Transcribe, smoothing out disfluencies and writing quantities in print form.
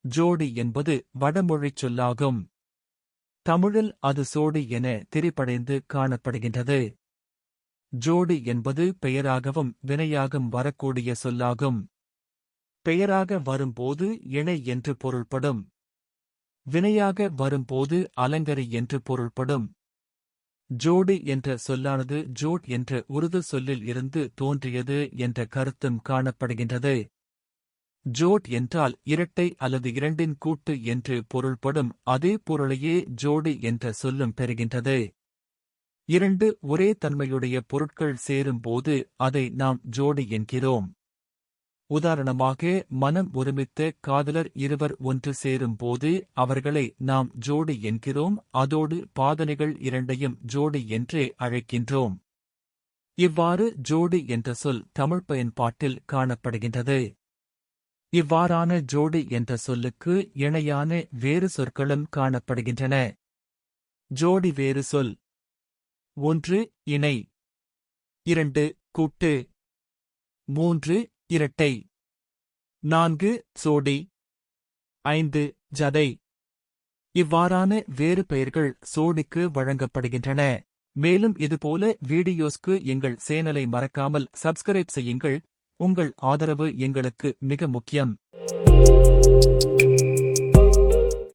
ஜோடி என்பது வடமொழிச் சொல்லாகும். தமிழில் அது சோடி என திரிபடைந்து காணப்படுகின்றது. ஜோடி என்பது பெயராகவும் வினையாகவும் வரக்கூடிய சொல்லாகும். பெயராக வரும்போது இணை என்று பொருள்படும். வினையாக வரும்போது அலங்கரி என்று பொருள்படும். ஜோடி என்ற சொல்லானது ஜோட் என்ற உருது சொல்லில் இருந்து தோன்றியது என்ற கருத்தும் காணப்படுகின்றது. ஜோட் என்றால் இரட்டை அல்லது இரண்டின் கூட்டு என்று பொருள்படும். அதே பொருளையே ஜோடி என்ற சொல்லும் பெறுகின்றது. இரண்டு ஒரே தன்மையுடைய பொருட்கள் சேரும்போது அதை நாம் ஜோடி என்கிறோம். உதாரணமாக, மனம் ஒருமித்த காதலர் இருவர் ஒன்று சேரும்போது அவர்களை நாம் ஜோடி என்கிறோம். அதோடு பாதணிகள் இரண்டையும் ஜோடி என்றே அழைக்கின்றோம். இவ்வாறு ஜோடி என்ற சொல் தமிழ் பயன்பாட்டில் காணப்படுகின்றது. இவ்வாறான ஜோடி என்ற சொல்லுக்கு இணையான வேறு சொற்களும் காணப்படுகின்றன. ஜோடி வேறு சொல்: 1 இணை, 2 கூட்டு, 3 இரட்டை, 4 சோடி, 5 ஜதை. இவ்வாறான வேறு பெயர்கள் சோடிக்கு வழங்கப்படுகின்றன. மேலும் இதுபோல வீடியோஸ்க்கு எங்கள் சேனலை மறக்காமல் சப்ஸ்கிரைப் செய்யுங்கள். உங்கள் ஆதரவு எங்களுக்கு மிக முக்கியம்.